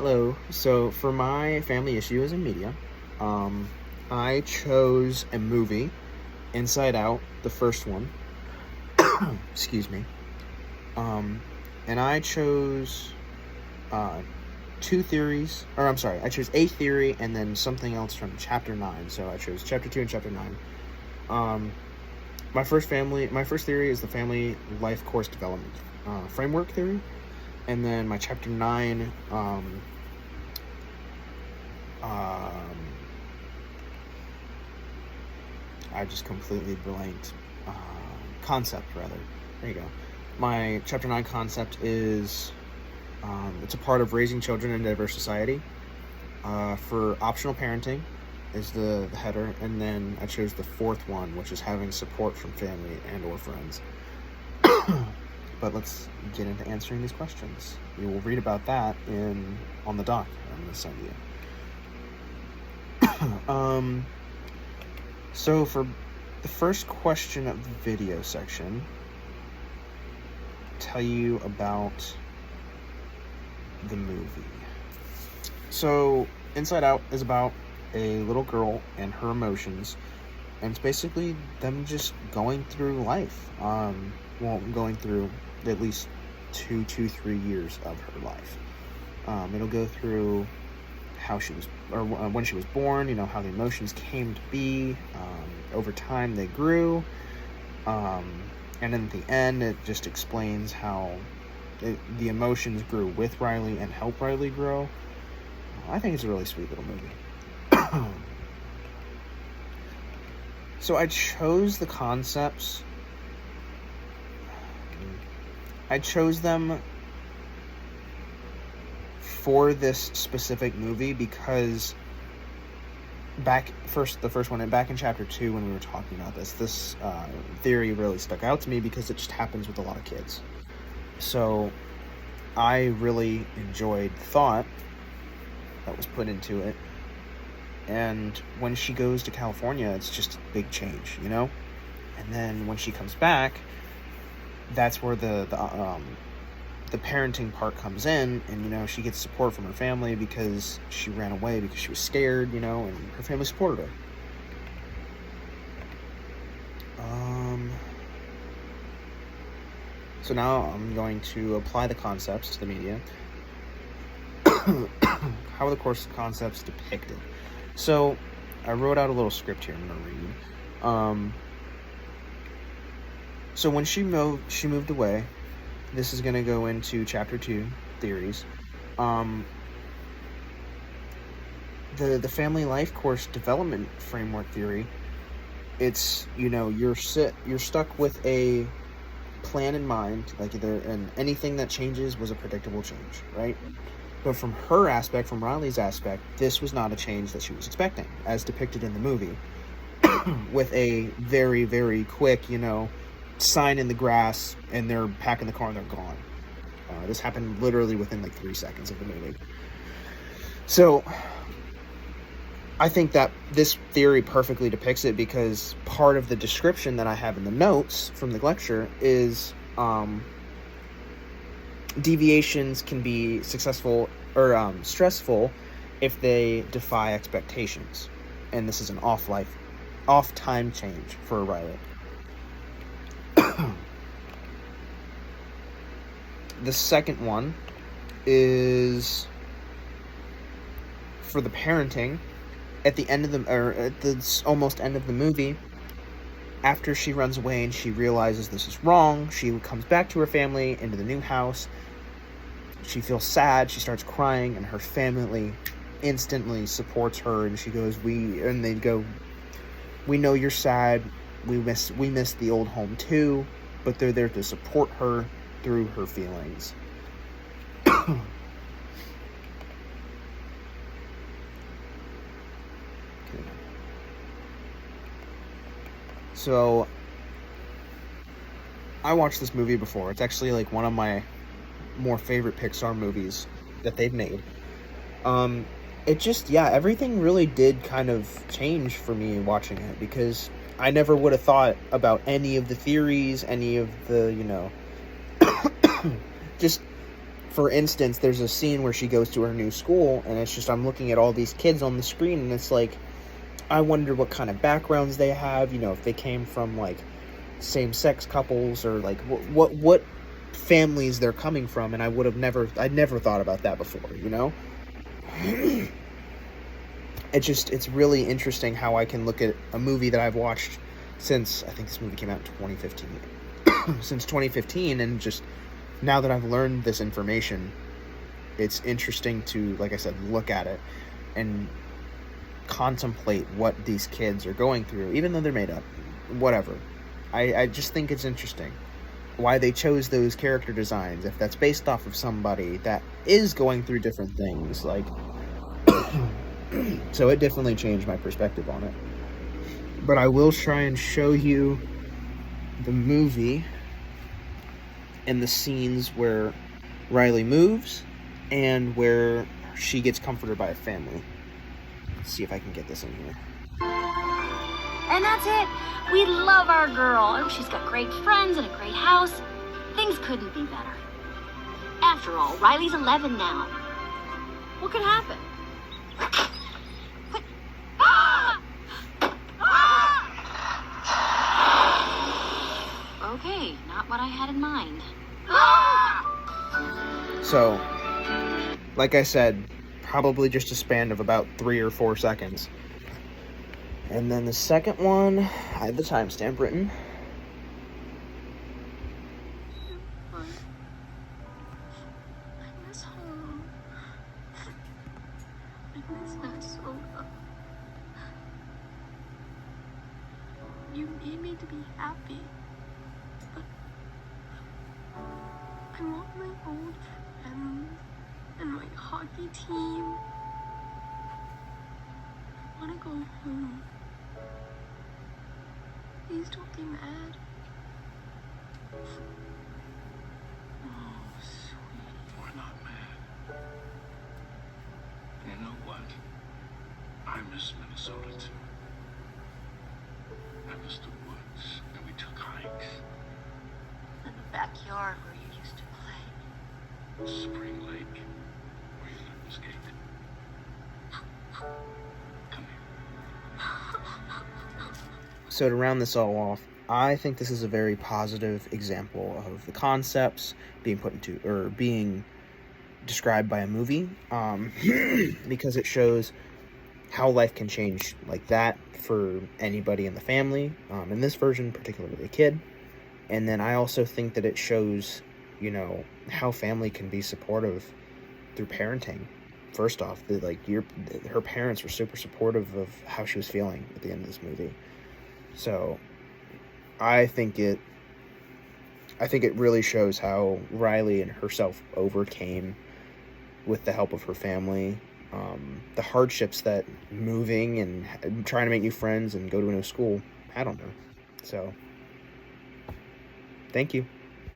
Hello. So for my family issues in media, um, I chose a movie, Inside Out, the first one. Excuse me. Um, and I chose uh, two theories, or I'm sorry, I chose a theory and then something else from Chapter 9. So I chose Chapter 2 and Chapter 9. Um, my first theory is the family life course development framework theory, and then my Chapter 9. Um, I just completely blanked. Concept, rather. There you go. My Chapter 9 concept is it's a part of raising children in a diverse society. For optional parenting is the header, and then I chose the fourth one, which is having support from family and or friends. But let's get into answering these questions. You will read about that on the doc I'm going to send you. So for the first question of the video section, tell you about the movie. So Inside Out is about a little girl and her emotions, and it's basically them just going through life. Going through at least 3 years of her life. It'll go through how she was, or when she was born, how the emotions came to be. Over time they grew, and in the end it just explains how the emotions grew with Riley and helped Riley grow. I think it's a really sweet little movie. So I chose the concepts. I chose them for this specific movie because the first one, and back in Chapter 2 when we were talking about this theory really stuck out to me because it just happens with a lot of kids. So I really enjoyed the thought that was put into it. And when she goes to California, it's just a big change, And then when she comes back, that's where the parenting part comes in, and she gets support from her family because she ran away because she was scared, and her family supported her. So now I'm going to apply the concepts to the media. How are the course concepts depicted? So I wrote out a little script here I'm going to read. So when she moved away, this is going to go into Chapter 2 theories. The family life course development framework theory, it's you're stuck with a plan in mind, and anything that changes was a predictable change, right? But from her aspect, from Riley's aspect, this was not a change that she was expecting, as depicted in the movie, with a very, very quick, sign in the grass, and they're packing the car and they're gone. This happened literally within 3 seconds of the movie. So I think that this theory perfectly depicts it, because part of the description that I have in the notes from the lecture is deviations can be successful or stressful if they defy expectations, and this is an off time change for Riley. The second one is for the parenting. At the end of at the almost end of the movie, after she runs away and she realizes this is wrong, she comes back to her family into the new house. She feels sad. She starts crying, and her family instantly supports her. And she goes, they go, "We know you're sad. We miss the old home too," but they're there to support her through her feelings. So I watched this movie before. It's actually one of my more favorite Pixar movies that they've made. Everything really did kind of change for me watching it, because I never would have thought about any of the theories, any of the, just for instance, there's a scene where she goes to her new school, and it's just, I'm looking at all these kids on the screen, and it's like, I wonder what kind of backgrounds they have, if they came from, like, same-sex couples, or, like, what families they're coming from, and I'd never thought about that before, It's really interesting how I can look at a movie that I've watched since, I think this movie came out in 2015, since 2015, and just, now that I've learned this information, it's interesting to, like I said, look at it, and contemplate what these kids are going through, even though they're made up, whatever. I just think it's interesting why they chose those character designs, if that's based off of somebody that is going through different things, like, so it definitely changed my perspective on it. But I will try and show you the movie and the scenes where Riley moves and where she gets comforted by a family. Let's see if I can get this in here. And that's it. We love our girl. Oh, she's got great friends and a great house. Things couldn't be better. After all, Riley's 11 now. What could happen? Okay, not what I had in mind. So, like I said, probably just a span of about 3 or 4 seconds. And then the second one, I had the timestamp written. I miss home. I miss Minnesota. You need me to be happy, but I want my old friends and my hockey team. I want to go home. Please don't be mad. Oh, sweetie. We're not mad. You know what? I miss Minnesota too. I miss the woods, and we took hikes. In the backyard where you used to play. Spring Lake, where you learned to skate. Come here. So to round this all off, I think this is a very positive example of the concepts being put into, or being described by a movie, because it shows how life can change like that for anybody in the family, in this version, particularly a kid. And then I also think that it shows, how family can be supportive through parenting. First off, her parents were super supportive of how she was feeling at the end of this movie. So I think it really shows how Riley and herself overcame, with the help of her family, the hardships that moving and trying to make new friends and go to a new school had on her. So, thank you.